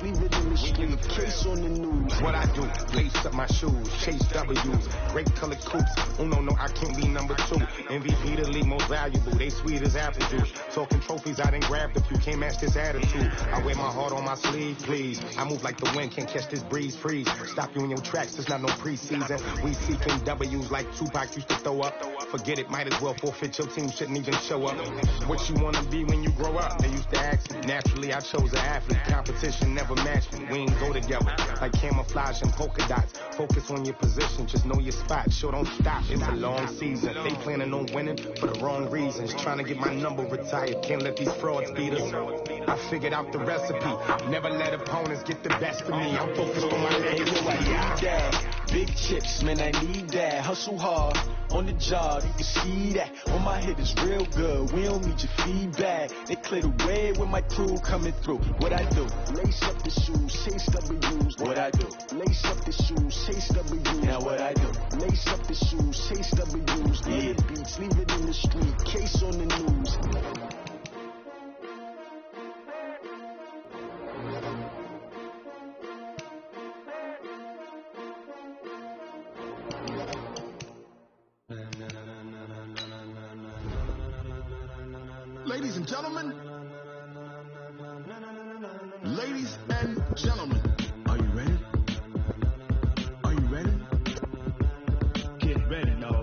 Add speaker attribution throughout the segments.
Speaker 1: beats, leave it in the street. Case on the news.
Speaker 2: What I do, lace up my shoes, chase W's, great colored coops. Uno, no, I can't be number 2. MVP the league most valuable, they sweet as apple juice. Talking trophies, I done grabbed a few, can't match this attitude. I wear my heart on my sleeve, please. I move like the wind, can't catch this breeze, freeze. Stop you in your tracks, there's not no preseason. We seeking W's like Tupac used to throw up. Forget it, might as well forfeit, your team shouldn't even show up. What you wanna be when you grow up? They used to ask me. Naturally, I chose an athlete. Competition never matched me. We ain't go together like camouflage and polka dots. Focus on your position, just know your spot. Sure, don't stop, it's a long season. They planning on winning for the wrong reasons. Trying to get my number retired, can't let these frauds beat us. I figured out the recipe. Never let opponents get the best of me. I'm focused on my legacy.
Speaker 1: Big chips, man, I need that. Hustle hard on the job, you can see that. On my head is real good, we don't need your feedback. They clear the way with my crew coming through. What I do? Lace up the shoes, chase W's. What I do? Lace up the shoes, chase W's. Now what I do? Lace up the shoes, chase W's. Yeah, the beats, leave it in the street. Case on the news.
Speaker 3: Ladies and gentlemen, ladies and gentlemen, are you ready? Are you ready? Get ready, no.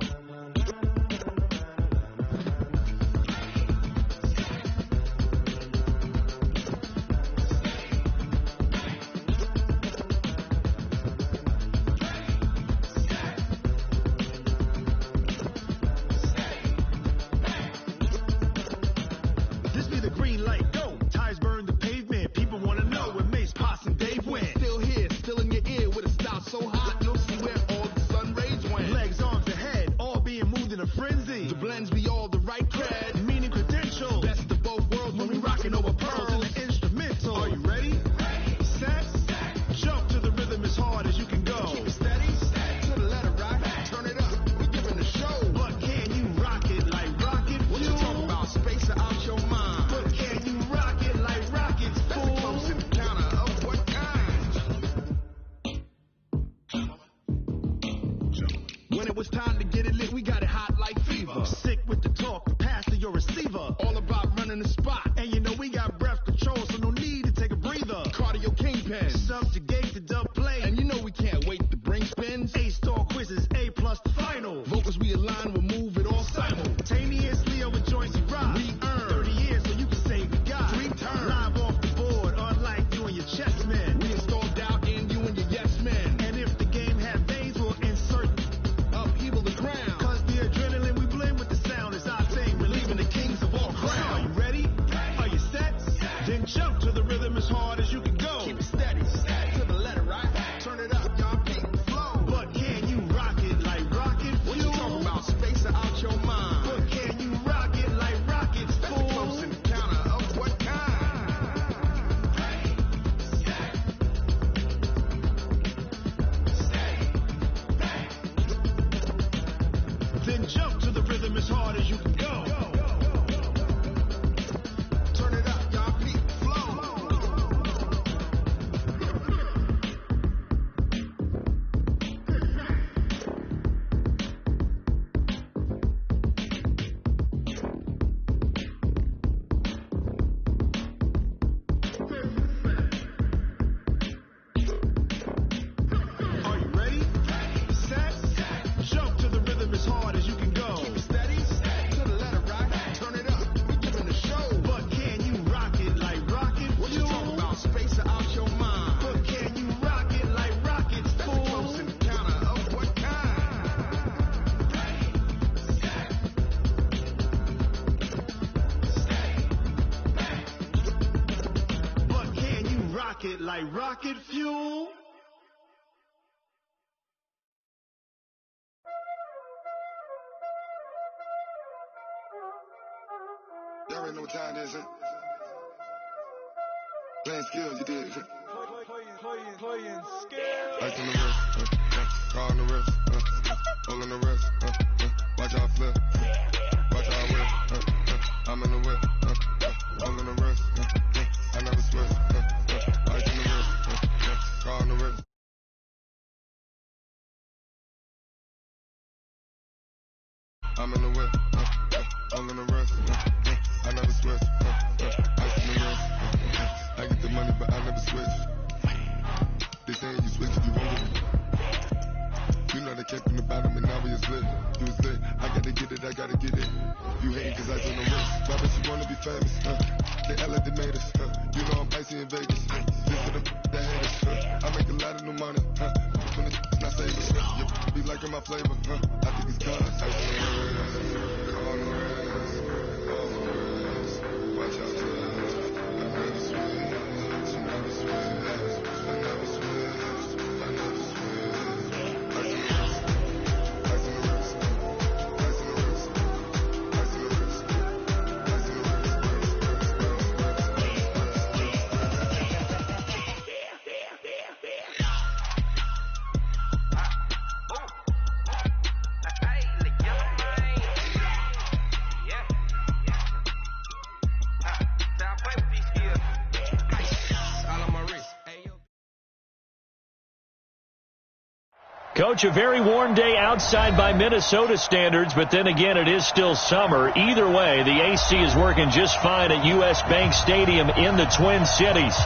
Speaker 4: Like rocket fuel.
Speaker 3: Y'all already know what time it is, huh? Playing skills, you did.
Speaker 4: Playing skills.
Speaker 3: Ice on the wrist, car on the wrist, hole in the wrist, watch out flip, watch out whip, I'm in the whip, hole in the wrist, I never switch, ice on the wrist.
Speaker 5: saying you switch, you won't get it. You know they came from the bottom and now we is lit. You was lit, I gotta get it, I gotta get it. You hating cause I took no risk. Why but you wanna be famous, They Ella they made us, You know I'm icy in Vegas, This for the haters, I make a lot of new money, When it's not saving, You be liking my flavor, I think it's cause I call the rest, watch out for us. I never switch, I never switch, I never switch, I never switch.
Speaker 6: Coach, a very warm day outside by Minnesota standards, but then again, it is still summer. Either way, the AC is working just fine at U.S. Bank Stadium in the Twin Cities.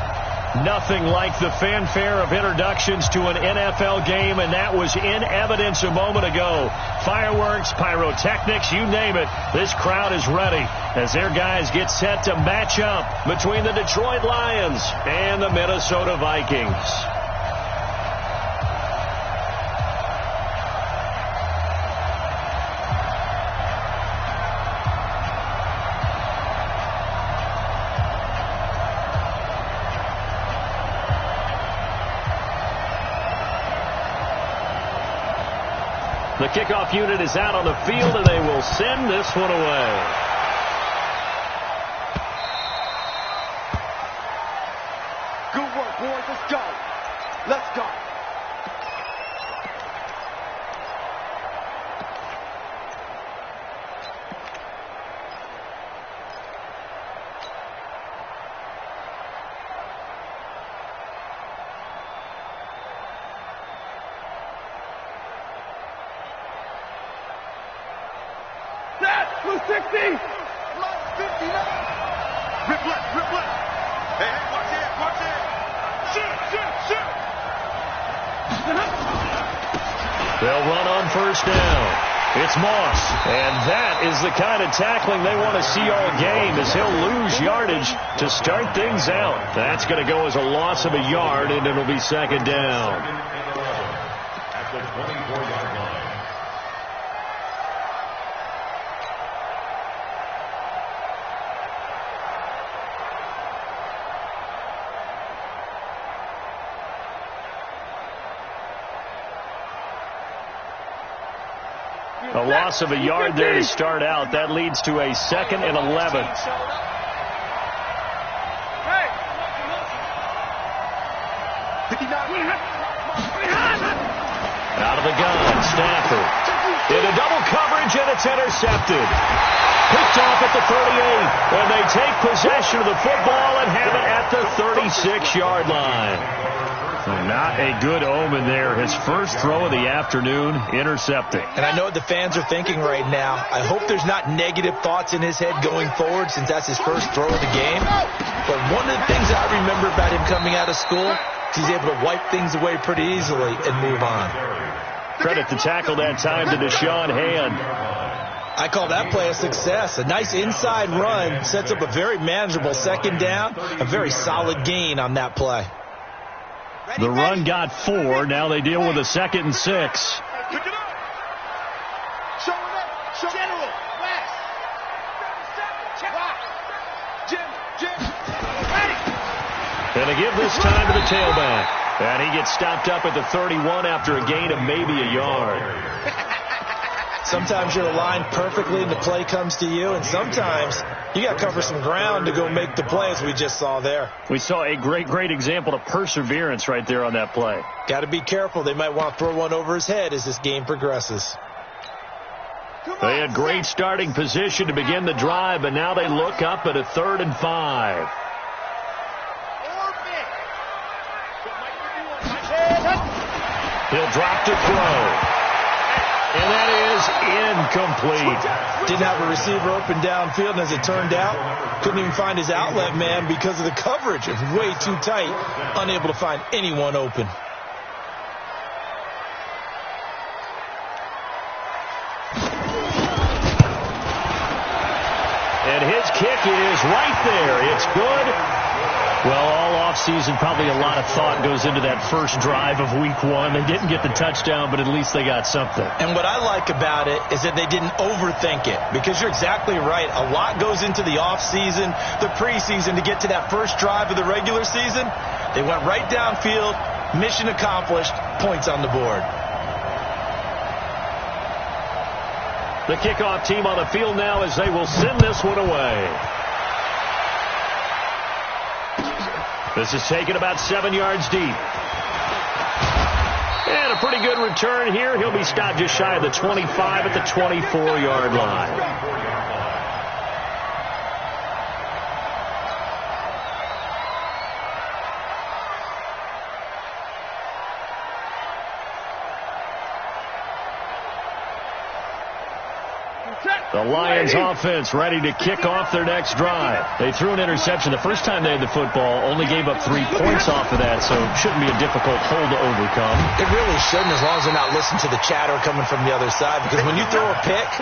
Speaker 6: Nothing like the fanfare of introductions to an NFL game, and that was in evidence a moment ago. Fireworks, pyrotechnics, you name it. This crowd is ready as their guys get set to match up between the Detroit Lions and the Minnesota Vikings. The kickoff unit is out on the field, and they will send this one away.
Speaker 1: Good work, boys. Let's go. Let's go.
Speaker 4: Blue 60! 59! Rip left! Hey, watch it! Shoot!
Speaker 6: They'll run on first down. It's Moss, and that is the kind of tackling they want to see all game, as he'll lose yardage to start things out. That's going to go as a loss of a yard, and it'll be second down.
Speaker 7: At the 24-yard line.
Speaker 6: A loss of a yard there to start out. That leads to a 2nd and 11. Out of the gun, Stafford. Into double coverage, and it's intercepted. Picked off at the 38, and they take possession of the football and have it at the 36-yard line. Not a good omen there. His first throw of the afternoon, intercepted.
Speaker 8: And I know what the fans are thinking right now. I hope there's not negative thoughts in his head going forward, since that's his first throw of the game. But one of the things that I remember about him coming out of school is he's able to wipe things away pretty easily and move on.
Speaker 6: Credit the tackle that time to Deshaun Hand.
Speaker 8: I call that play a success. A nice inside run sets up a very manageable second down. A very solid gain on that play.
Speaker 6: The run got 4. Now they deal with a 2nd and 6.
Speaker 4: Pick it up. Show it up. General. West. Jim.
Speaker 6: And they give this time to the tailback. And he gets stopped up at the 31 after a gain of maybe a yard.
Speaker 8: Sometimes you're aligned perfectly and the play comes to you, and sometimes you got to cover some ground to go make the play, as we just saw there.
Speaker 6: We saw a great example of perseverance right there on that play.
Speaker 8: Got to be careful. They might want to throw one over his head as this game progresses.
Speaker 6: They had great starting position to begin the drive, but now they look up at a 3rd and 5. He'll drop to throw. And that is incomplete.
Speaker 8: Didn't have a receiver open downfield, and as it turned out, couldn't even find his outlet man because of the coverage. It was way too tight, unable to find anyone open.
Speaker 6: is right there. It's good. Well, all offseason, probably a lot of thought goes into that first drive of week 1. They didn't get the touchdown, but at least they got something.
Speaker 8: And what I like about it is that they didn't overthink it, because you're exactly right. A lot goes into the offseason, the preseason, to get to that first drive of the regular season. They went right downfield, mission accomplished, points on the board.
Speaker 6: The kickoff team on the field now as they will send this one away. This is taken about 7 yards deep. And a pretty good return here. He'll be stopped just shy of the 25 at the 24-yard line. The Lions offense ready to kick off their next drive. They threw an interception the first time they had the football, only gave up 3 points off of that, so it shouldn't be a difficult hole to overcome.
Speaker 8: It really shouldn't, as long as they're not listening to the chatter coming from the other side, because when you throw a pick,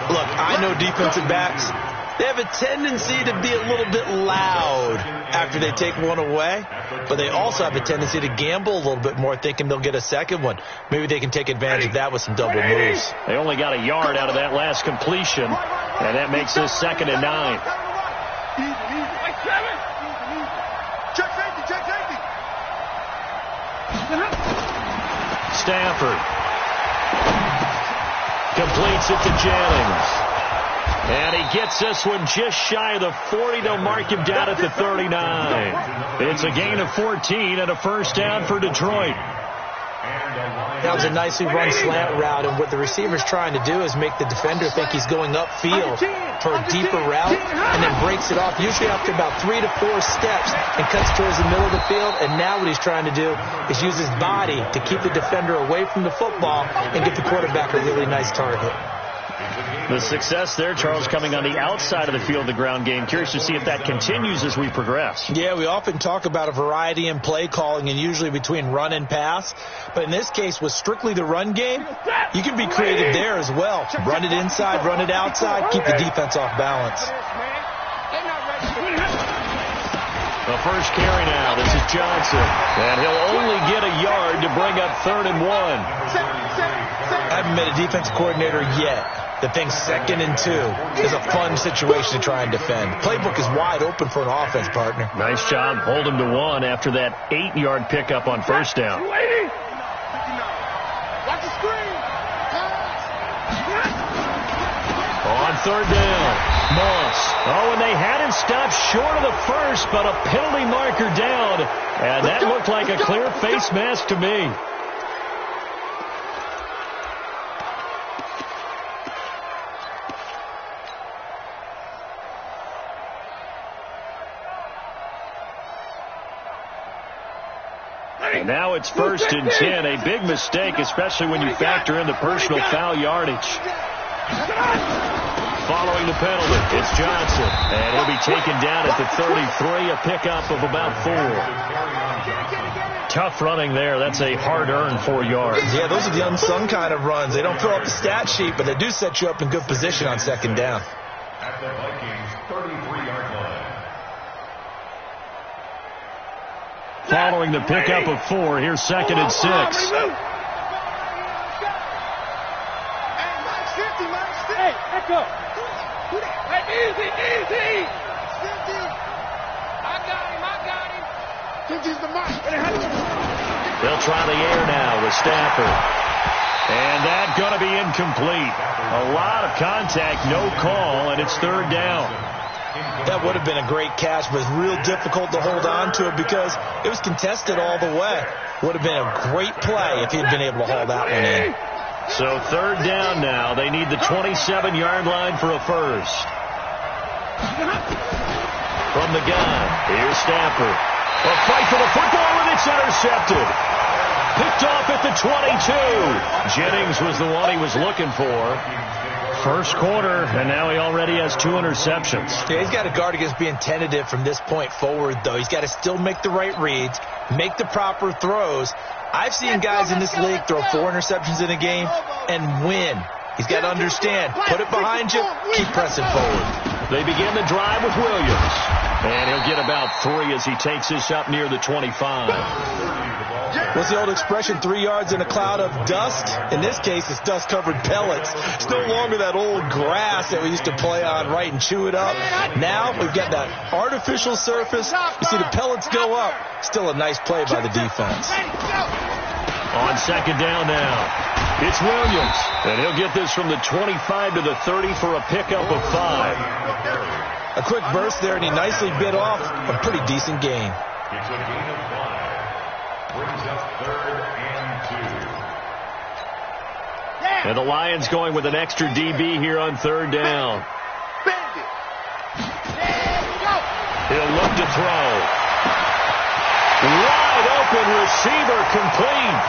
Speaker 8: look, I know defensive backs, they have a tendency to be a little bit loud after they take one away, but they also have a tendency to gamble a little bit more, thinking they'll get a second one. Maybe they can take advantage of that with some double moves.
Speaker 6: They only got a yard out of that last completion, and that makes this 2nd and 9. Stafford completes it to Jennings. And he gets this one just shy of the 40. They'll mark him down at the 39. It's a gain of 14 and a first down for Detroit.
Speaker 8: That was a nicely run slant route, and what the receiver's trying to do is make the defender think he's going upfield for a deeper route, and then breaks it off, usually after about 3 to 4 steps, and cuts towards the middle of the field. And now what he's trying to do is use his body to keep the defender away from the football and get the quarterback a really nice target.
Speaker 6: The success there, Charles, coming on the outside of the field, the ground game. Curious to see if that continues as we progress.
Speaker 8: Yeah, we often talk about a variety in play calling, and usually between run and pass. But in this case, with strictly the run game, you can be creative there as well. Run it inside, run it outside, keep the defense off balance.
Speaker 6: The first carry now. This is Johnson. And he'll only get a yard to bring up 3rd and 1.
Speaker 8: I haven't met a defense coordinator yet that thinks 2nd and 2 is a fun situation to try and defend. Playbook is wide open for an offense, partner.
Speaker 6: Nice job. Hold him to 1 after that 8-yard pickup on first down.
Speaker 4: Watch the screen.
Speaker 6: On 3rd down, Moss. Oh, and they had him stopped short of the first, but a penalty marker down. And that looked like a clear face mask to me. And now it's 1st and 10. A big mistake, especially when you factor in the personal foul yardage. Following the penalty, it's Johnson. And he'll be taken down at the 33, a pickup of about 4. Tough running there. That's a hard-earned 4 yards.
Speaker 8: Yeah, those are the unsung kind of runs. They don't fill up the stat sheet, but they do set you up in good position on 2nd down.
Speaker 7: At the Vikings' 33-yard line.
Speaker 6: Following the pickup of 4, here's 2nd and 6.
Speaker 4: Hey, echo. Hey, easy. I got him. He's the mark.
Speaker 6: They'll try the air now with Stafford. And that's going to be incomplete. A lot of contact, no call, and it's 3rd down.
Speaker 8: That would have been a great catch, but it's real difficult to hold on to it because it was contested all the way. Would have been a great play if he'd been able to haul that one in.
Speaker 6: So 3rd down now. They need the 27-yard line for a first. From the gun, here's Stafford. A fight for the football, and it's intercepted. Picked off at the 22. Jennings was the one he was looking for. First quarter, and now he already has 2 interceptions.
Speaker 8: Yeah, he's got to guard against being tentative from this point forward, though. He's got to still make the right reads, make the proper throws. I've seen guys in this league throw 4 interceptions in a game and win. He's got to understand, put it behind you, keep pressing forward.
Speaker 6: They begin the drive with Williams. And he'll get about 3 as he takes this up near the 25.
Speaker 8: What's the old expression, 3 yards in a cloud of dust? In this case, it's dust-covered pellets. It's no longer that old grass that we used to play on, right, and chew it up. Now we've got that artificial surface. You see the pellets go up. Still a nice play by the defense.
Speaker 6: On second down now, it's Williams. And he'll get this from the 25 to the 30 for a pickup of 5.
Speaker 8: A quick burst there, and he nicely bit off a pretty decent gain.
Speaker 7: It's a gain of 5. Brings up 3rd and 2.
Speaker 6: And the Lions going with an extra DB here on 3rd down. He'll look to throw. Wide open receiver complete.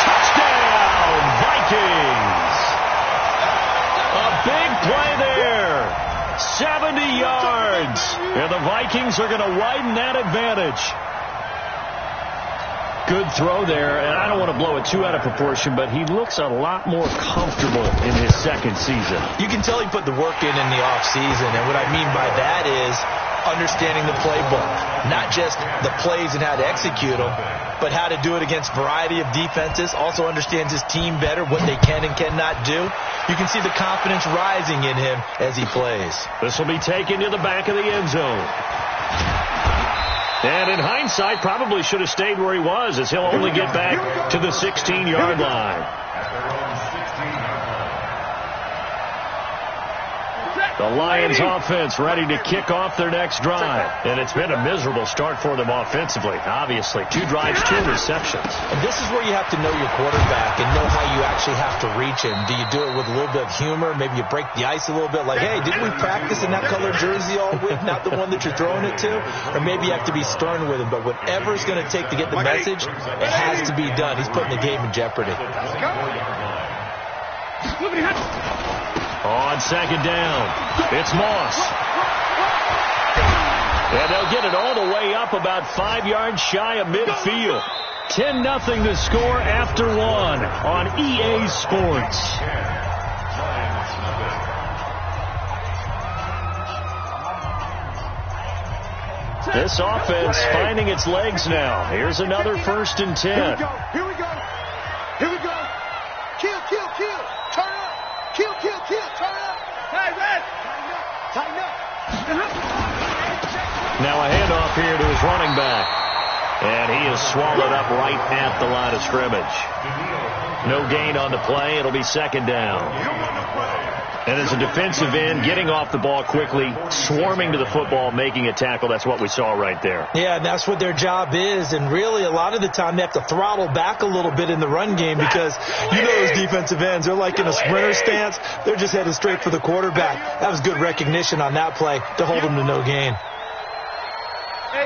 Speaker 6: Touchdown, Vikings. A big play there. 70 yards. And the Vikings are going to widen that advantage. Good throw there, and I don't want to blow it too out of proportion, but he looks a lot more comfortable in his second season.
Speaker 8: You can tell he put the work in the offseason, and what I mean by that is understanding the playbook. Not just the plays and how to execute them, but how to do it against a variety of defenses. Also understands his team better, what they can and cannot do. You can see the confidence rising in him as he plays.
Speaker 6: This will be taken to the back of the end zone. And in hindsight, probably should have stayed where he was, as he'll only get back to the 16-yard line. The Lions offense ready to kick off their next drive. And it's been a miserable start for them offensively, obviously. 2 drives, 2 receptions.
Speaker 8: And this is where you have to know your quarterback and know how you actually have to reach him. Do you do it with a little bit of humor? Maybe you break the ice a little bit, like, hey, didn't we practice in that color jersey all week, not the one that you're throwing it to? Or maybe you have to be stern with him. But whatever it's going to take to get the message, it has to be done. He's putting the game in jeopardy.
Speaker 6: On second down, it's Moss. And they'll get it all the way up about 5 yards shy of midfield. 10-0 the score after 1 on EA Sports. This offense finding its legs now. Here's another 1st and 10.
Speaker 4: Here we go. Here we go. Kill. Turn up. Kill. Turn up. Hey, Red. Tighten up.
Speaker 6: Now a handoff here to his running back. And he is swallowed up right at the line of scrimmage. No gain on the play. It'll be second down. And as a defensive end, getting off the ball quickly, swarming to the football, making a tackle, that's what we saw right there.
Speaker 8: Yeah, and that's what their job is. And really, a lot of the time, they have to throttle back a little bit in the run game because you know those defensive ends, they're like in a sprinter stance. They're just headed straight for the quarterback. That was good recognition on that play to hold them to no gain.
Speaker 4: Hey.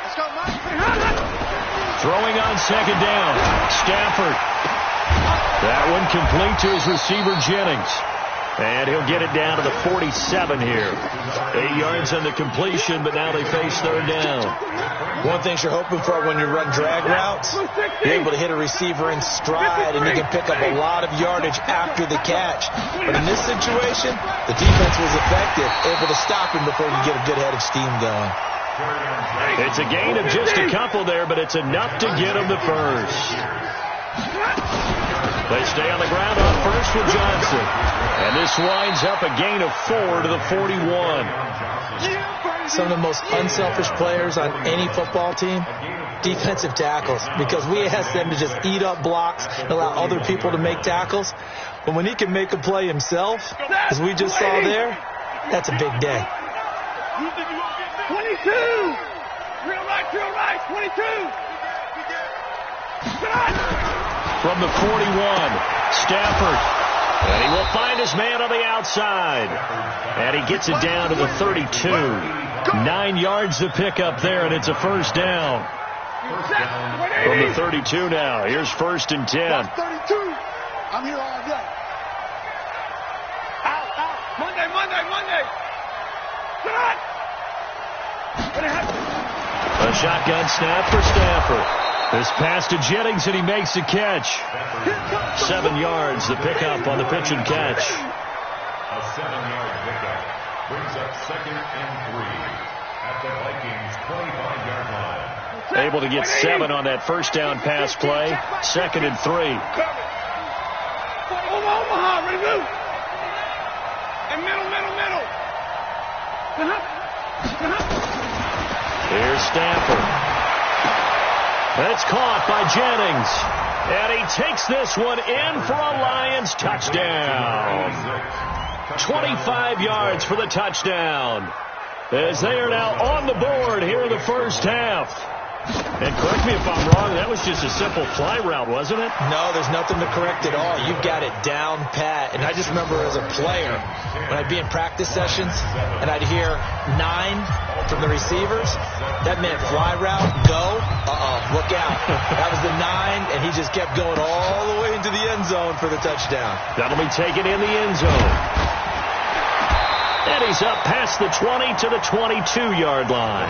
Speaker 4: Let's go, Mike.
Speaker 6: Throwing on second down, Stafford. That one complete to his receiver, Jennings. And he'll get it down to the 47 here. 8 yards on the completion, but now they face third down.
Speaker 8: One thing you're hoping for when you run drag routes, you're able to hit a receiver in stride, and you can pick up a lot of yardage after the catch. But in this situation, the defense was effective, able to stop him before you get a good head of steam going.
Speaker 6: It's a gain of just a couple there, but it's enough to get him the first. They stay on the ground on first with Johnson. And this winds up a gain of 4 to the 41.
Speaker 8: Some of the most unselfish players on any football team, defensive tackles, because we ask them to just eat up blocks and allow other people to make tackles. But when he can make a play himself, as we just saw there, that's a big day.
Speaker 4: 22. Real right. 22.
Speaker 6: From the 41, Stafford. And he will find his man on the outside. And he gets it down to the 32. 9 yards to pick up there, and it's a first down. From the 32 now. Here's 1st and 10.
Speaker 4: That's 32. I'm here all day. Out. Monday. Shot.
Speaker 6: A shotgun snap for Stafford. This pass to Jennings, and he makes the catch. 7 yards, the pickup on the pitch and catch.
Speaker 7: A 7-yard pickup brings up 2nd and 3 at the Vikings' 25-yard line.
Speaker 6: Able to get 7 on that first down pass play. 2nd and 3.
Speaker 4: Omaha, remove. And middle.
Speaker 6: Here's Stafford. That's caught by Jennings. And he takes this one in for a Lions touchdown. 25 yards for the touchdown. As they are now on the board here in the first half. And correct me if I'm wrong, that was just a simple fly route, wasn't it?
Speaker 8: No, there's nothing to correct at all. You've got it down pat. And I just remember as a player, when I'd be in practice sessions and I'd hear 9 from the receivers, that meant fly route, go, look out. That was the 9, and he just kept going all the way into the end zone for the touchdown.
Speaker 6: That'll be taken in the end zone. And he's up past the 20 to the 22-yard line.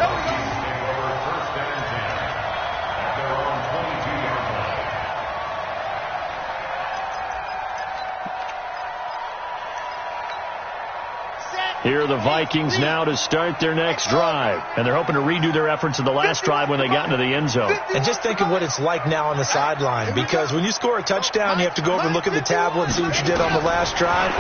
Speaker 6: Here are the Vikings now to start their next drive. And they're hoping to redo their efforts in the last drive when they got into the end zone.
Speaker 8: And just think of what it's like now on the sideline. Because when you score a touchdown, you have to go over and look at the tablet and see what you did on the last drive.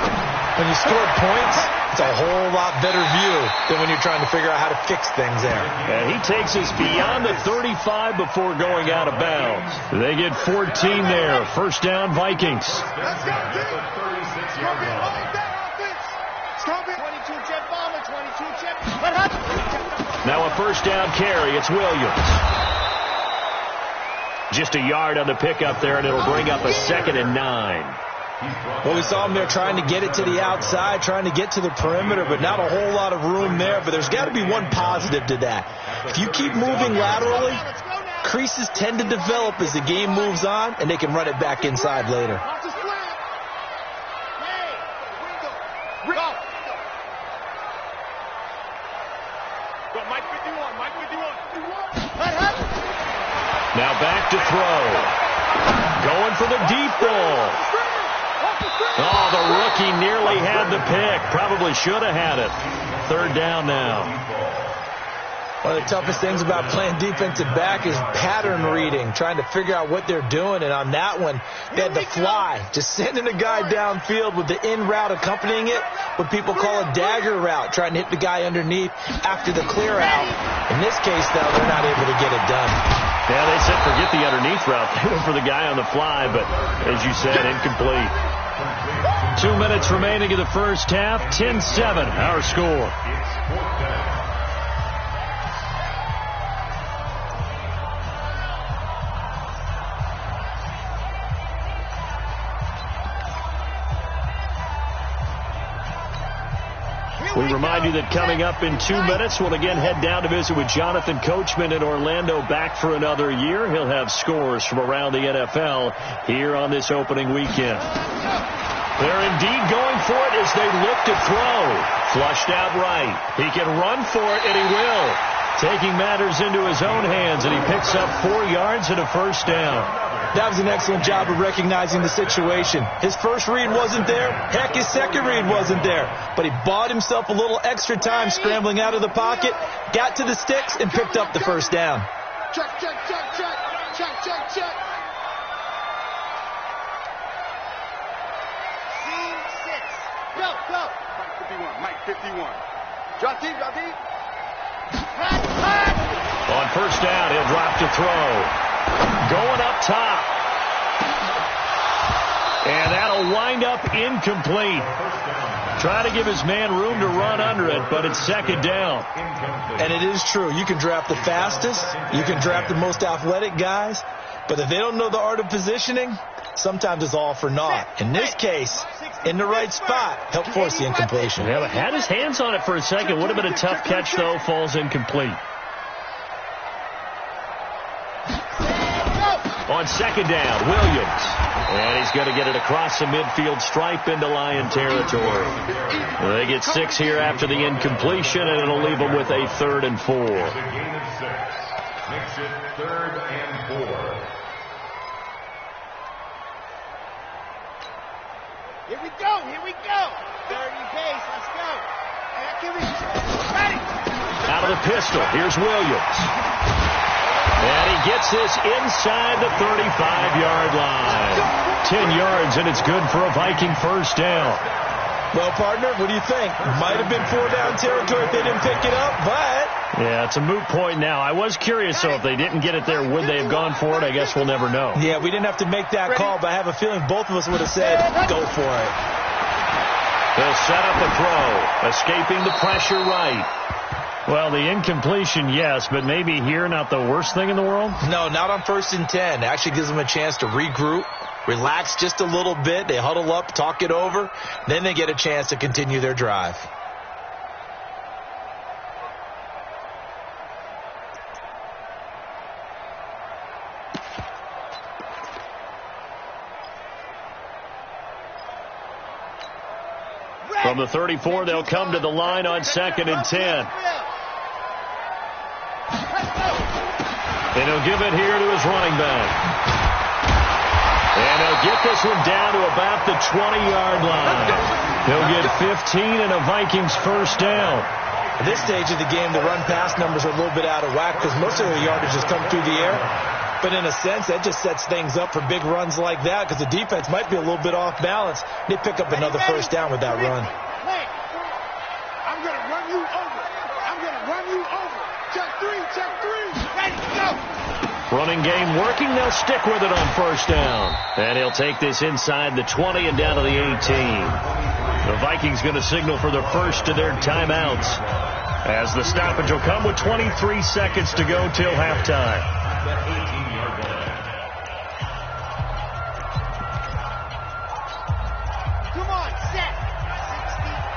Speaker 8: When you score points, it's a whole lot better view than when you're trying to figure out how to fix things there.
Speaker 6: And he takes us beyond the 35 before going out of bounds. They get 14 there. First down, Vikings.
Speaker 4: Let's go, Jimmy. 36-yard line.
Speaker 6: Now a first down carry. It's Williams. Just a yard on the pickup there, and it'll bring up a 2nd and 9.
Speaker 8: Well, we saw him there trying to get it to the outside, trying to get to the perimeter, but not a whole lot of room there. But there's got to be one positive to that. If you keep moving laterally, creases tend to develop as the game moves on, and they can run it back inside later.
Speaker 6: Now back to throw. Going for the deep ball. Oh, the rookie nearly had the pick. Probably should have had it. 3rd down now.
Speaker 8: One of the toughest things about playing defensive back is pattern reading, trying to figure out what they're doing. And on that one, they had the fly, just sending a guy downfield with the in route accompanying it, what people call a dagger route, trying to hit the guy underneath after the clear out. In this case, though, they're not able to get it done.
Speaker 6: Yeah, they said forget the underneath route. They went for the guy on the fly, but as you said, incomplete. 2 minutes remaining in the first half. 10-7, our score. We remind you that coming up in 2 minutes, we'll again head down to visit with Jonathan Coachman in Orlando, back for another year. He'll have scores from around the NFL here on this opening weekend. They're indeed going for it as they look to throw. Flushed out right. He can run for it, and he will. Taking matters into his own hands, and he picks up 4 yards and a first down.
Speaker 8: That was an excellent job of recognizing the situation. His first read wasn't there. Heck, his second read wasn't there. But he bought himself a little extra time scrambling out of the pocket, got to the sticks, and picked up the first down.
Speaker 4: Check. Go. Mike 51. Drop deep.
Speaker 6: On first down, he'll drop to throw. Going up top. And that'll wind up incomplete. Try to give his man room to run under it, but it's 2nd down.
Speaker 8: And it is true. You can draft the fastest. You can draft the most athletic guys. But if they don't know the art of positioning, sometimes it's all for naught. In this case, in the right spot, helped force the incompletion.
Speaker 6: Yeah, had his hands on it for a second. Would have been a tough catch, though. Falls incomplete. On 2nd down, Williams. And he's going to get it across the midfield stripe into Lion territory. They get 6 here after the incompletion, and it'll leave them with a 3rd and 4.
Speaker 7: Makes it 3rd and 4.
Speaker 4: Here we go, here we go. 30 pace, let's go. Ready.
Speaker 6: Out of the pistol, here's Williams. And he gets this inside the 35-yard line. 10 yards, and it's good for a Viking first down.
Speaker 8: Well, partner, what do you think? Might have been 4-down territory if they didn't pick it up, but...
Speaker 6: Yeah, it's a moot point now. I was curious, so if they didn't get it there, would they have gone for it? I guess we'll never know.
Speaker 8: Yeah, we didn't have to make that call, but I have a feeling both of us would have said, go for it.
Speaker 6: They'll set up a throw, escaping the pressure right. Well, the incompletion, yes, but maybe here not the worst thing in the world?
Speaker 8: No, not on 1st and 10. It actually gives them a chance to regroup, relax just a little bit. They huddle up, talk it over. Then they get a chance to continue their drive.
Speaker 6: From the 34, they'll come to the line on 2nd and 10. And he'll give it here to his running back. And he'll get this one down to about the 20-yard line. He'll get 15 and a Vikings first down.
Speaker 8: At this stage of the game, the run-pass numbers are a little bit out of whack because most of their yardage has come through the air. But in a sense, that just sets things up for big runs like that because the defense might be a little bit off balance. They pick up another first down with that run.
Speaker 4: I'm going to run you over. I'm going to run you over. Check three. Ready, go.
Speaker 6: Running game working. They'll stick with it on first down. And he'll take this inside the 20 and down to the 18. The Vikings going to signal for the first of their timeouts as the stoppage will come with 23 seconds to go till halftime.
Speaker 4: Come on, set. 60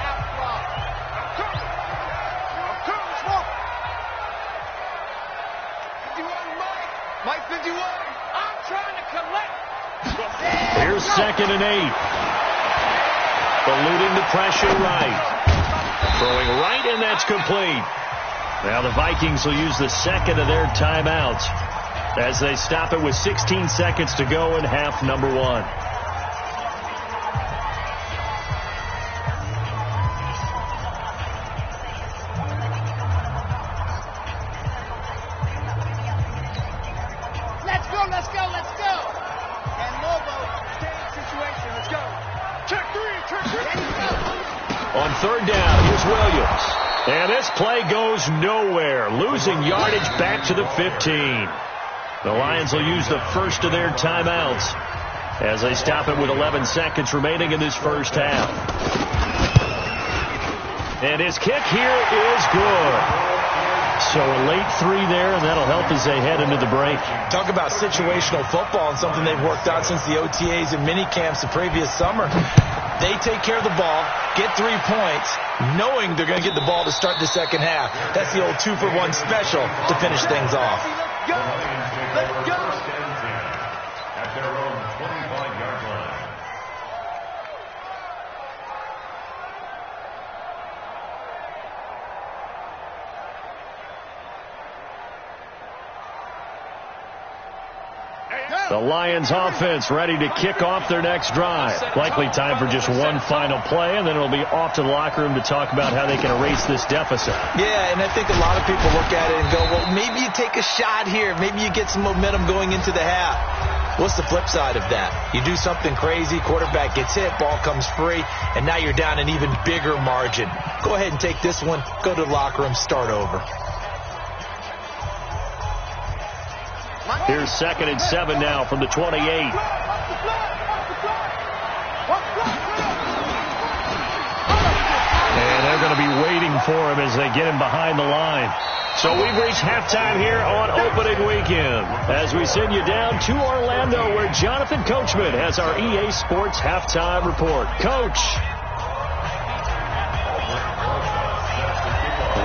Speaker 4: out block. I'm coming, smoke. 51, Mike 51. I'm trying to collect.
Speaker 6: Here's 2nd and 8. Eluding the pressure right. Throwing right, and that's complete. Now the Vikings will use the second of their timeouts as they stop it with 16 seconds to go in half number 1.
Speaker 4: Let's go. And Lobo, same situation. Let's go. Check three.
Speaker 6: On 3rd down, here's Williams. And this play goes nowhere, losing yardage back to the 15. The Lions will use the first of their timeouts as they stop it with 11 seconds remaining in this first half. And his kick here is good. So a late 3 there, and that'll help as they head into the break.
Speaker 8: Talk about situational football and something they've worked out since the OTAs and mini camps the previous summer. They take care of the ball, get 3 points, knowing they're going to get the ball to start the second half. That's the old 2-for-1 special to finish things off.
Speaker 4: Let's go.
Speaker 7: At their own 25-yard line.
Speaker 6: The Lions offense ready to kick off their next drive. Likely time for just one final play, and then it'll be off to the locker room to talk about how they can erase this deficit.
Speaker 8: Yeah, and I think a lot of people look at it and go, well, maybe you take a shot here. Maybe you get some momentum going into the half. What's the flip side of that? You do something crazy, quarterback gets hit, ball comes free, and now you're down an even bigger margin. Go ahead and take this one, go to the locker room, start over.
Speaker 6: Here's 2nd and 7 now from the 28. And they're going to be waiting for him as they get him behind the line. So we've reached halftime here on opening weekend as we send you down to Orlando where Jonathan Coachman has our EA Sports halftime report. Coach.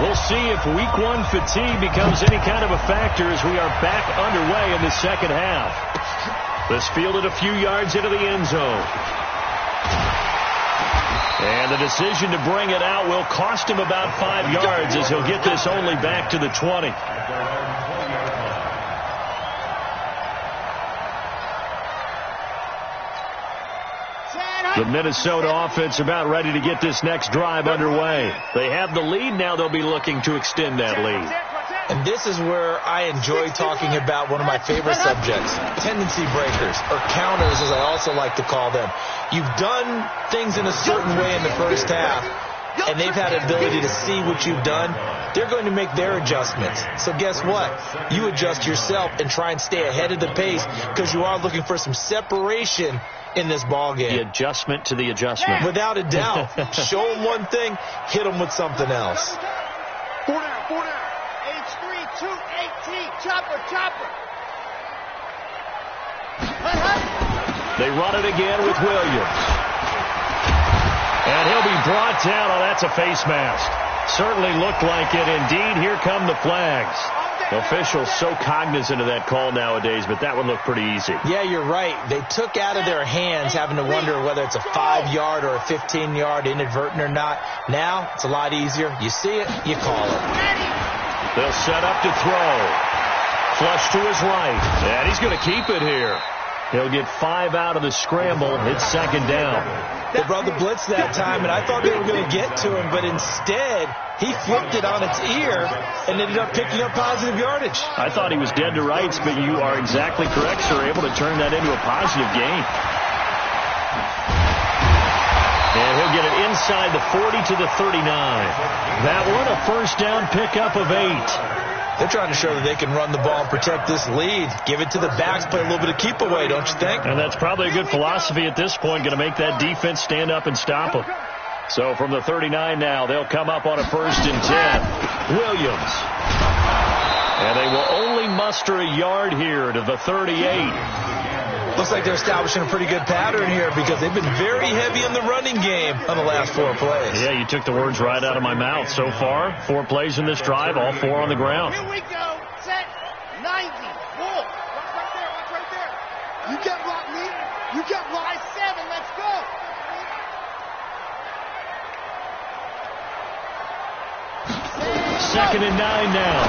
Speaker 6: We'll see if week 1 fatigue becomes any kind of a factor as we are back underway in the second half. This fielded a few yards into the end zone. And the decision to bring it out will cost him about 5 yards as he'll get this only back to the 20. The Minnesota offense about ready to get this next drive underway. They have the lead. Now they'll be looking to extend that lead.
Speaker 8: And this is where I enjoy talking about one of my favorite subjects, tendency breakers, or counters as I also like to call them. You've done things in a certain way in the first half, and they've had an ability to see what you've done. They're going to make their adjustments. So guess what? You adjust yourself and try and stay ahead of the pace because you are looking for some separation in this ball game.
Speaker 6: The adjustment to the adjustment.
Speaker 8: Without a doubt. Show them one thing, hit them with something else.
Speaker 4: 4 down, 4 down. H3, 2, 18. Chopper.
Speaker 6: They run it again with Williams. And he'll be brought down. Oh, that's a face mask. Certainly looked like it. Indeed, here come the flags. Officials so cognizant of that call nowadays, but that one looked pretty easy.
Speaker 8: Yeah, you're right. They took out of their hands having to wonder whether it's a 5-yard or a 15-yard inadvertent or not. Now, it's a lot easier. You see it, you call it.
Speaker 6: They'll set up to throw. Flush to his right. And he's going to keep it here. He'll get 5 out of the scramble. It's second down.
Speaker 8: They brought the blitz that time, and I thought they were going to get to him, but instead, he flipped it on its ear and ended up picking up positive yardage.
Speaker 6: I thought he was dead to rights, but you are exactly correct, sir. Able to turn that into a positive gain. And he'll get it inside the 40 to the 39. That one, a first down pickup of 8.
Speaker 8: They're trying to show that they can run the ball and protect this lead. Give it to the backs, play a little bit of keep away, don't you think?
Speaker 6: And that's probably a good philosophy at this point, going to make that defense stand up and stop them. So from the 39 now, they'll come up on a 1st and 10. Williams. And they will only muster a yard here to the 38.
Speaker 8: Looks like they're establishing a pretty good pattern here because they've been very heavy in the running game on the last 4 plays.
Speaker 6: Yeah, you took the words right out of my mouth. So far, 4 plays in this drive, all 4 on the ground.
Speaker 4: Here we go. Set. 90. Bull. Watch right there. You can't block me. You can't block. 7. Let's go.
Speaker 6: Second and 9 now.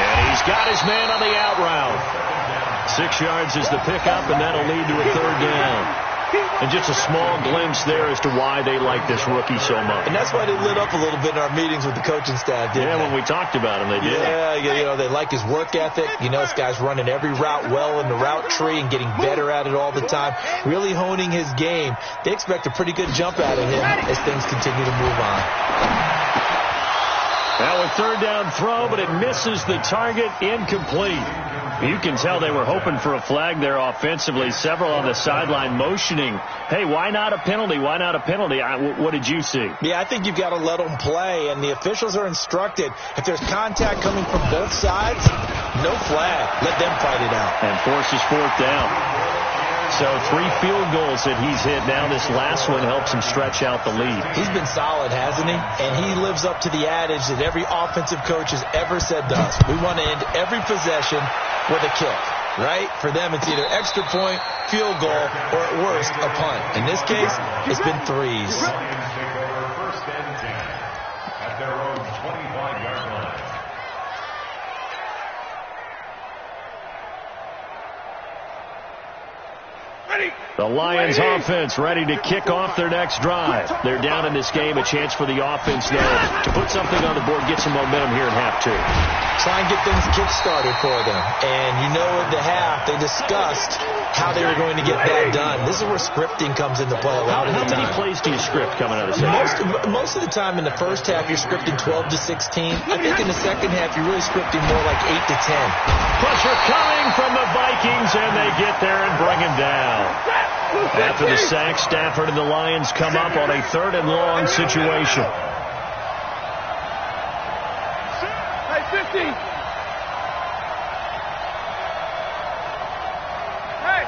Speaker 6: And he's got his man on the out route. 6 yards is the pickup, and that'll lead to a 3rd down. And just a small glimpse there as to why they like this rookie so much.
Speaker 8: And that's why they lit up a little bit in our meetings with the coaching staff, didn't they?
Speaker 6: When we talked about him, they did.
Speaker 8: Yeah, you know, they like his work ethic. You know, this guy's running every route well in the route tree and getting better at it all the time, really honing his game. They expect a pretty good jump out of him as things continue to move on.
Speaker 6: Now a 3rd down throw, but it misses the target, incomplete. You can tell they were hoping for a flag there offensively. Several on the sideline motioning, hey, why not a penalty? Why not a penalty? What did you see?
Speaker 8: Yeah, I think you've got to let them play, and the officials are instructed. If there's contact coming from both sides, no flag. Let them fight it out.
Speaker 6: And forces 4th down. So 3 field goals that he's hit now. This last one helps him stretch out the lead.
Speaker 8: He's been solid, hasn't he? And he lives up to the adage that every offensive coach has ever said to us. We want to end every possession with a kick, right? For them, it's either extra point, field goal, or at worst, a punt. In this case, it's been 3s.
Speaker 7: First and 10 at their own 25-yard line.
Speaker 6: The Lions offense ready to kick off their next drive. They're down in this game. A chance for the offense now to put something on the board, get some momentum here in half 2.
Speaker 8: Try and get things kick-started for them. And you know at the half, they discussed how they were going to get that done. This is where scripting comes into play a lot of the time.
Speaker 6: How many plays do you script coming out of the second?
Speaker 8: Most of the time in the first half, you're scripting 12 to 16. I think in the second half, you're really scripting more like 8 to 10.
Speaker 6: Pressure coming from the Vikings, and they get there and bring him down. After the sack, Stafford and the Lions come up on a 3rd and long situation.
Speaker 4: Hey, 50. Hey.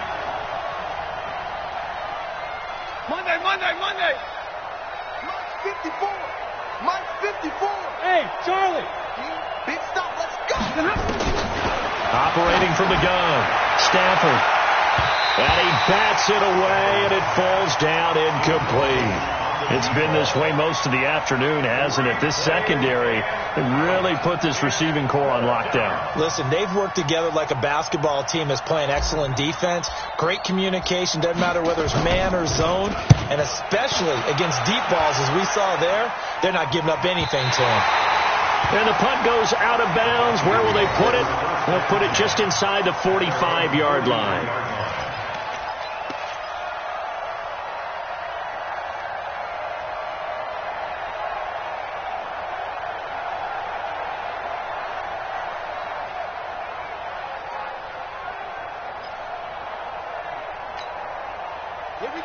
Speaker 4: Monday. Mike's 54. Hey, Charlie. Big stop. Let's go.
Speaker 6: Operating from the gun, Stafford. And he bats it away, and it falls down incomplete. It's been this way most of the afternoon, hasn't it? This secondary really put this receiving core on lockdown.
Speaker 8: Listen, they've worked together like a basketball team that's playing excellent defense. Great communication, doesn't matter whether it's man or zone. And especially against deep balls, as we saw there, they're not giving up anything to them.
Speaker 6: And the punt goes out of bounds. Where will they put it? They'll put it just inside the 45-yard line.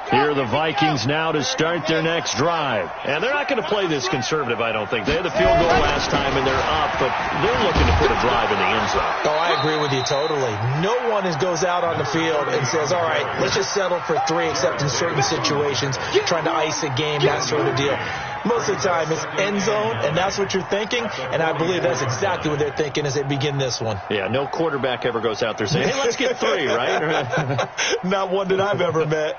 Speaker 6: Here are the Vikings now to start their next drive. And they're not going to play this conservative, I don't think. They had the field goal last time, and they're up, but they're looking to put a drive in the end zone.
Speaker 8: Oh, I agree with you totally. No one goes out on the field and says, all right, let's just settle for 3, except in certain situations, trying to ice a game, that sort of deal. Most of the time, it's end zone, and that's what you're thinking, and I believe that's exactly what they're thinking as they begin this one.
Speaker 6: Yeah, no quarterback ever goes out there saying, hey, let's get 3, right?
Speaker 8: Not one that I've ever met.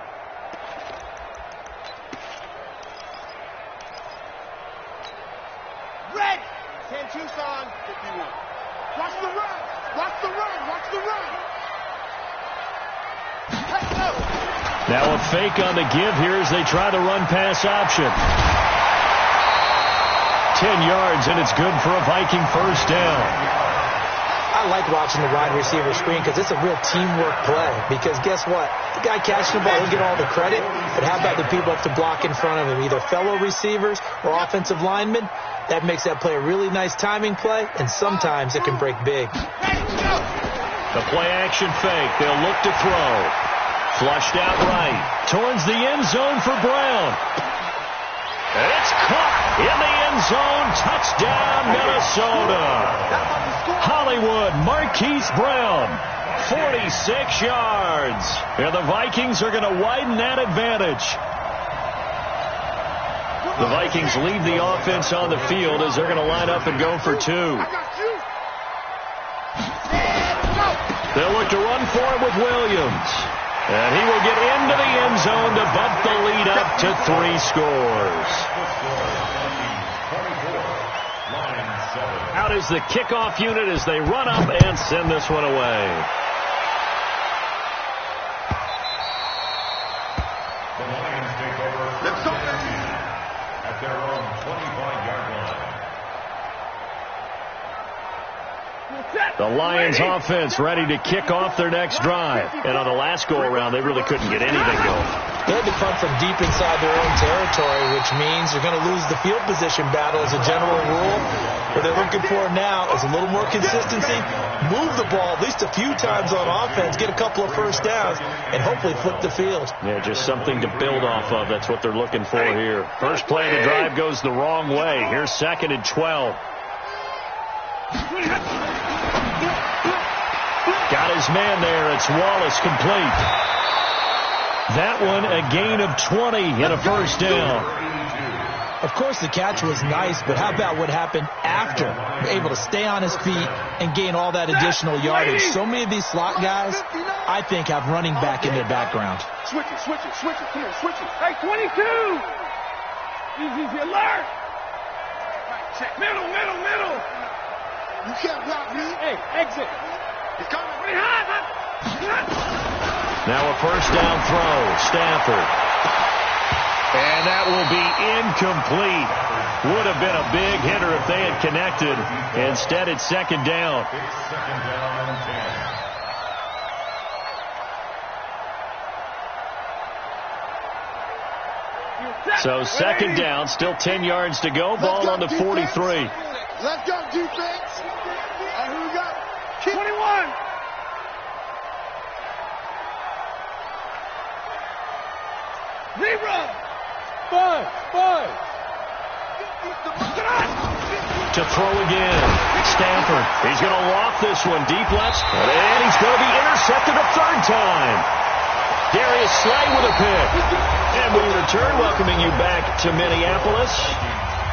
Speaker 4: Tucson, 51. Watch the run. Watch the run. Watch the run. Let's go.
Speaker 6: Now a fake on the give here as they try to run pass option. 10 yards, and it's good for a Viking first down.
Speaker 8: I like watching the wide receiver screen because it's a real teamwork play. Because guess what? The guy catching the ball, he'll get all the credit. But how about the people up to block in front of him, either fellow receivers or offensive linemen? That makes that play a really nice timing play, and sometimes it can break big.
Speaker 6: The play-action fake. They'll look to throw. Flushed out right. Towards the end zone for Brown. And it's caught in the end zone. Touchdown, Minnesota. Hollywood, Marquise Brown. 46 yards. And the Vikings are going to widen that advantage. The Vikings leave the offense on the field as they're going to line up and go for 2. They'll look to run for it with Williams. And he will get into the end zone to bump the lead up to 3 scores. Out is the kickoff unit as they run up and send this one away.
Speaker 7: The Lions take over. Let's go. At their own 25-yard line.
Speaker 6: The Lions offense ready to kick off their next drive. And on the last go-around, they really couldn't get anything going.
Speaker 8: They had to punt from deep inside their own territory, which means they're going to lose the field position battle as a general rule. What they're looking for now is a little more consistency, move the ball at least a few times on offense, get a couple of first downs, and hopefully flip the field.
Speaker 6: Yeah, just something to build off of. That's what they're looking for here. First play of the drive goes the wrong way. Here's 2nd and 12. Got his man there. It's Wallace complete. That one a gain of 20 and a first down.
Speaker 8: Of course, the catch was nice, but how about what happened after? Able to stay on his feet and gain all that additional yardage. So many of these slot guys, I think, have running back in their background.
Speaker 4: Switch it, switch it, switch it. Come on, switch it. Hey, 22! Easy, alert! Right, check. Middle. You can't block me. Hey, exit. He's coming.
Speaker 6: Now a first down throw. Stafford. And that will be incomplete. Would have been a big hitter if they had connected. Instead, it's 2nd down.
Speaker 7: It's 2nd down and 10.
Speaker 6: So 2nd down, still 10 yards to go. Ball on the 43.
Speaker 4: Let's go, defense. And who we got? 21. Zero. 5.
Speaker 6: To throw again. Stafford. He's going to loft this one deep left. And he's going to be intercepted a 3rd time. Darius Slay with a pick. And we return, welcoming you back to Minneapolis.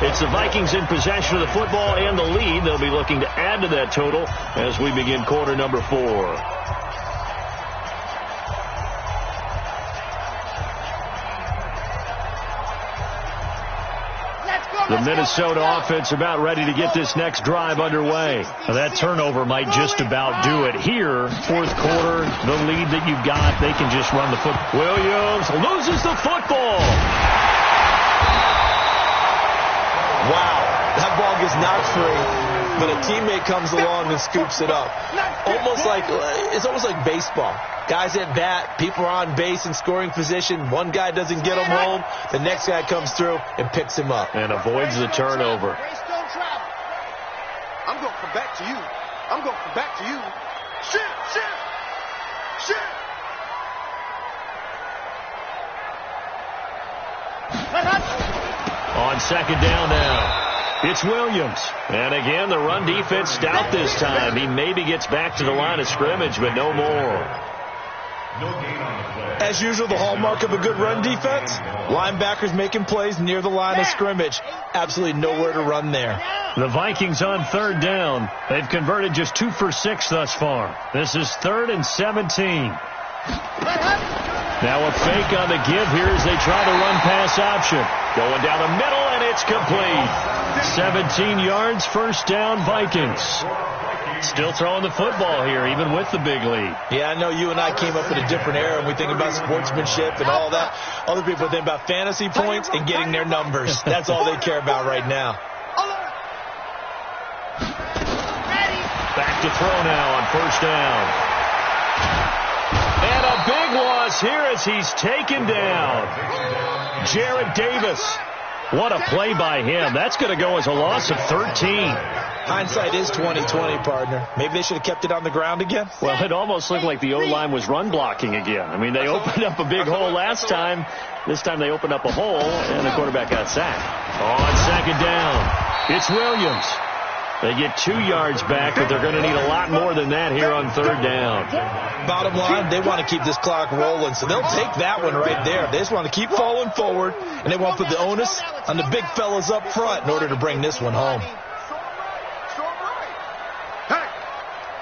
Speaker 6: It's the Vikings in possession of the football and the lead. They'll be looking to add to that total as we begin quarter number 4. The Minnesota offense about ready to get this next drive underway. Now, that turnover might just about do it here. Fourth quarter, the lead that you've got, they can just run the foot. Williams loses the football.
Speaker 8: Wow, that ball gets knocked free, but a teammate comes along and scoops it up. It's almost like baseball. Guys at bat, people are on base in scoring position. One guy doesn't get him home. The next guy comes through and picks him up.
Speaker 6: And avoids the turnover.
Speaker 3: I'm going to come back to you. I'm going to come back to you. Shit.
Speaker 6: On second down now. It's Williams. And again, the run defense stout this time. He maybe gets back to the line of scrimmage, but no more.
Speaker 8: As usual, the hallmark of a good run defense, linebackers making plays near the line of scrimmage. Absolutely nowhere to run there.
Speaker 6: The Vikings on third down. They've converted just 2 for 6 thus far. This is 3rd and 17. Now a fake on the give here as they try the run-pass option. Going down the middle, and it's complete. 17 yards, first down, Vikings. Still throwing the football here, even with the big lead.
Speaker 8: Yeah, I know you and I came up in a different era, and we think about sportsmanship and all that. Other people think about fantasy points and getting their numbers. That's all they care about right now.
Speaker 6: Back to throw now on first down. And a big loss here as he's taken down. Jarrad Davis. What a play by him. That's going to go as a loss of 13.
Speaker 8: Hindsight is 20/20, partner. Maybe they should have kept it on the ground again.
Speaker 6: Well, it almost looked like the O-line was run blocking again. I mean, they opened up a big hole last time. This time they opened up a hole, and the quarterback got sacked. On second down, it's Williams. They get 2 yards back, but they're going to need a lot more than that here on third down.
Speaker 8: Bottom line, they want to keep this clock rolling, so they'll take that one right there. They just want to keep falling forward, and they want to put the onus on the big fellas up front in order to bring this one home.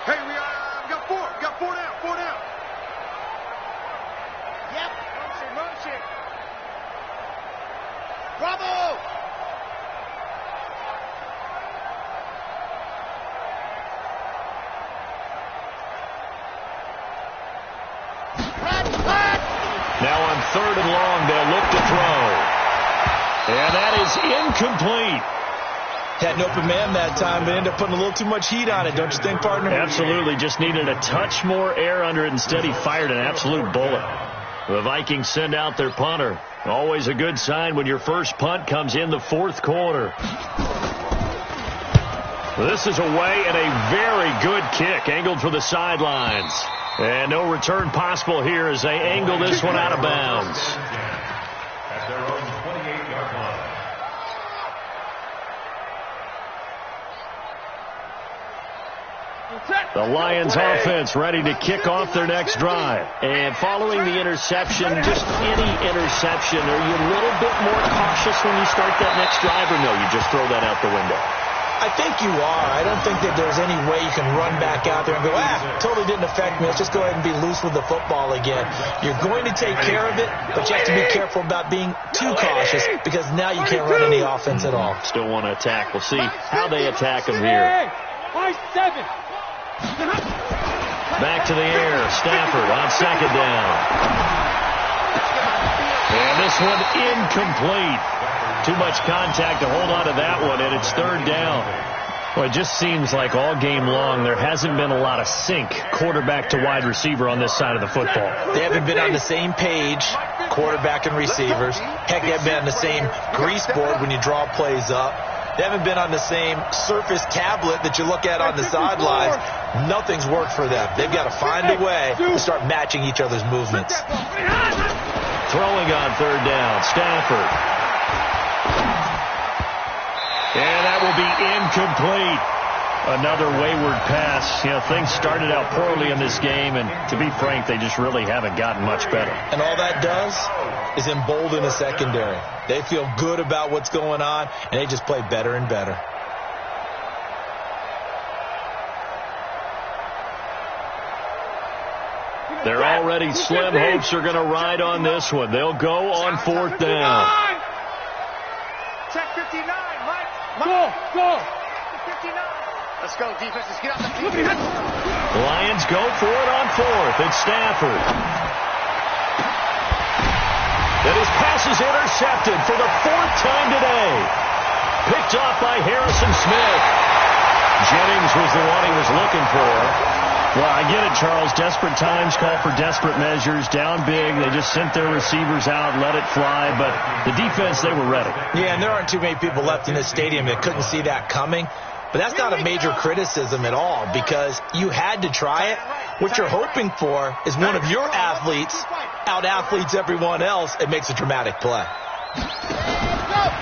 Speaker 3: Hey, we got 4. We got 4 down. 4 down. Yep. Motion. Bravo.
Speaker 6: Now on third and long, they'll look to throw. And that is incomplete.
Speaker 8: Had an open man that time, but ended up putting a little too much heat on it, don't you think, partner?
Speaker 6: Absolutely. Just needed a touch more air under it. Instead, he fired an absolute bullet. The Vikings send out their punter. Always a good sign when your first punt comes in the fourth quarter. This is away and a very good kick, angled for the sidelines. And no return possible here as they angle this one out of bounds.
Speaker 7: At their own 28-yard line.
Speaker 6: The Lions offense ready to kick off their next drive. And following the interception, just any interception, are you a little bit more cautious when you start that next drive, or no, you just throw that out the window?
Speaker 8: I think you are. I don't think that there's any way you can run back out there and go, totally didn't affect me. Let's just go ahead and be loose with the football again. You're going to take care of it, but you have to be careful about being too cautious because now you can't run any offense at all.
Speaker 6: Still want to attack. We'll see how they attack them here. Back to the air. Stafford on second down. And this one incomplete. Too much contact to hold on to that one, and it's third down. Well, it just seems like all game long there hasn't been a lot of sync quarterback to wide receiver on this side of the football.
Speaker 8: They haven't been on the same page, quarterback and receivers. Heck, they haven't been on the same grease board when you draw plays up. They haven't been on the same Surface tablet that you look at on the sidelines. Nothing's worked for them. They've got to find a way to start matching each other's movements.
Speaker 6: Throwing on third down, Stafford. And that will be incomplete. Another wayward pass. You know, things started out poorly in this game, and to be frank, they just really haven't gotten much better.
Speaker 8: And all that does is embolden the secondary. They feel good about what's going on, and they just play better and better.
Speaker 6: They're already slim hopes are going to ride on this one. They'll go on fourth down.
Speaker 3: Check 59.
Speaker 4: Go.
Speaker 9: 59. Let's go, defense. Let's get out the field.
Speaker 6: The Lions go for it on fourth. It's Stafford. And his pass is intercepted for the fourth time today. Picked off by Harrison Smith. Jennings was the one he was looking for. Well, I get it, Charles. Desperate times call for desperate measures. Down big. They just sent their receivers out, let it fly. But the defense, they were ready.
Speaker 8: Yeah, and there aren't too many people left in this stadium that couldn't see that coming. But that's not a major criticism at all because you had to try it. What you're hoping for is one of your athletes out-athletes everyone else and makes a dramatic play.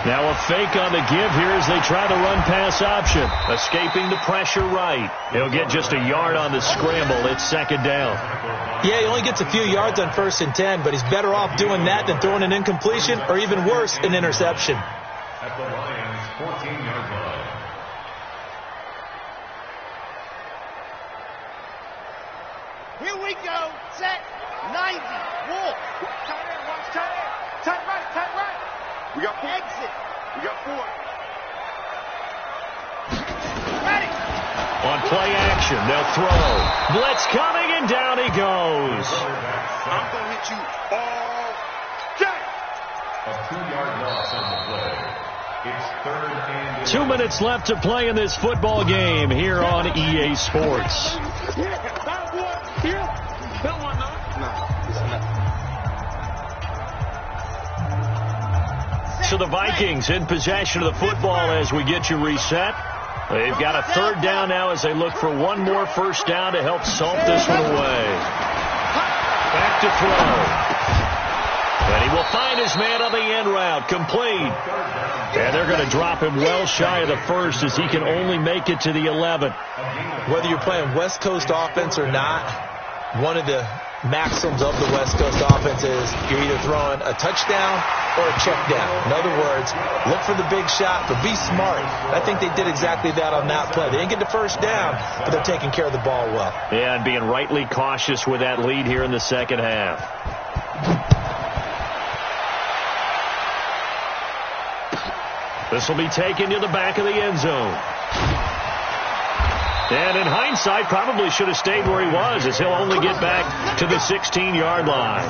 Speaker 6: Now a fake on the give here as they try the run-pass option. Escaping the pressure right. He'll get just a yard on the scramble. It's second down.
Speaker 8: Yeah, he only gets a few yards on 1st and 10, but he's better off doing that than throwing an incompletion or even worse, an interception.
Speaker 7: At the Lions' 14-yard line.
Speaker 9: Here we go. Set. 90. Wolf. Tight end. Watch tight end. Tight right. Tight right.
Speaker 2: We got 4.
Speaker 9: Exit.
Speaker 2: We got 4.
Speaker 9: Ready.
Speaker 6: On play action, they'll throw. Blitz coming, and down he goes.
Speaker 2: I'm going to hit you all day.
Speaker 7: A 2-yard loss on the play. It's 3rd and
Speaker 6: 2 minutes left to play in this football game here on EA Sports. So the Vikings in possession of the football as we get you reset. They've got a 3rd down now as they look for one more 1st down to help salt this one away. Back to throw. And he will find his man on the end route. Complete. And they're going to drop him well shy of the 1st as he can only make it to the 11.
Speaker 8: Whether you're playing West Coast offense or not, one of the maxims of the West Coast offense is you're either throwing a touchdown or a check down. In other words, look for the big shot, but be smart. I think they did exactly that on that play. They didn't get the 1st down, but they're taking care of the ball well.
Speaker 6: Yeah, and being rightly cautious with that lead here in the second half. This will be taken to the back of the end zone. And in hindsight, probably should have stayed where he was as he'll only get back to the 16-yard line.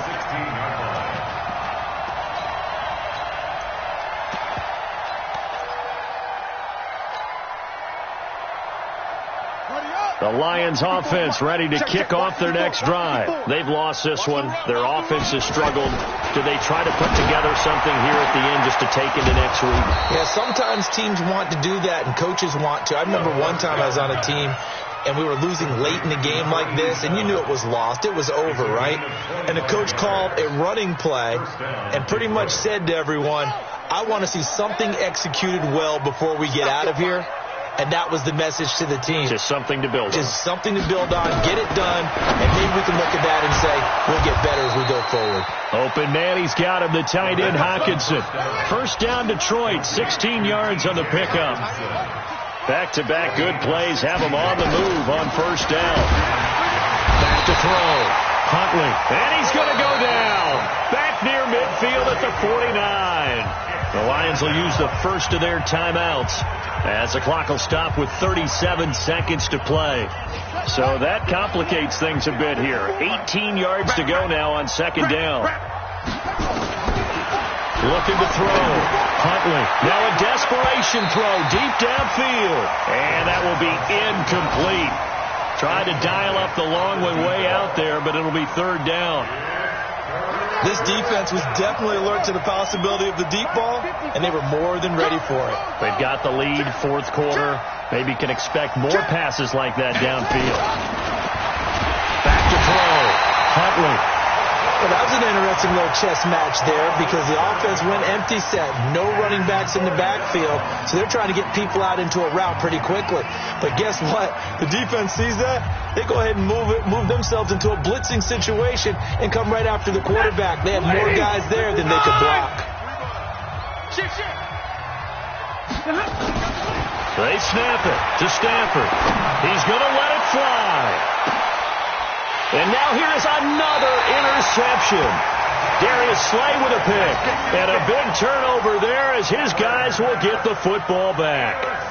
Speaker 6: The Lions offense ready to kick off their next drive. They've lost this one. Their offense has struggled. Do they try to put together something here at the end just to take into next week?
Speaker 8: Yeah, sometimes teams want to do that and coaches want to. I remember one time I was on a team and we were losing late in the game like this, and you knew it was lost. It was over, right? And the coach called a running play and pretty much said to everyone, I want to see something executed well before we get out of here. And that was the message to the team.
Speaker 6: Just something to build on.
Speaker 8: Just something to build on, get it done, and maybe we can look at that and say, we'll get better as we go forward.
Speaker 6: Open man, he's got him, the tight end, Hockenson. 1st down, Detroit, 16 yards on the pickup. Back-to-back good plays have him on the move on 1st down. Back to throw. Huntley, and he's going to go down. Back near midfield at the 49. The Lions will use the 1st of their timeouts as the clock will stop with 37 seconds to play. So that complicates things a bit here. 18 yards to go now on 2nd down. Looking to throw. Huntley. Now a desperation throw deep downfield. And that will be incomplete. Tried to dial up the long one way out there, but it'll be 3rd down.
Speaker 8: This defense was definitely alert to the possibility of the deep ball, and they were more than ready for it.
Speaker 6: They've got the lead, 4th quarter. Maybe can expect more passes like that downfield. Back to throw. Huntley.
Speaker 8: Well, that was an interesting little chess match there because the offense went empty set. No running backs in the backfield, so they're trying to get people out into a route pretty quickly. But guess what? The defense sees that. They go ahead and move themselves into a blitzing situation and come right after the quarterback. They had more guys there than they could block.
Speaker 6: They snap it to Stafford. He's going to let it fly. And now here's another interception. Darius Slay with a pick. And a big turnover there as his guys will get the football back.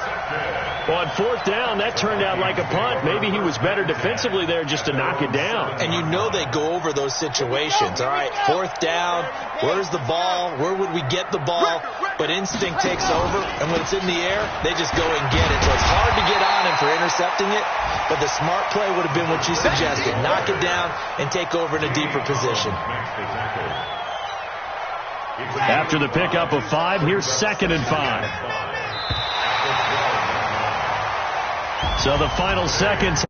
Speaker 6: On fourth down, that turned out like a punt. Maybe he was better defensively there just to knock it down.
Speaker 8: And you know they go over those situations. All right, fourth down, where's the ball? Where would we get the ball? But instinct takes over, and when it's in the air, they just go and get it. So it's hard to get on him for intercepting it, but the smart play would have been what you suggested. Knock it down and take over in a deeper position.
Speaker 6: After the pickup of 5, here's 2nd and 5. So the final seconds.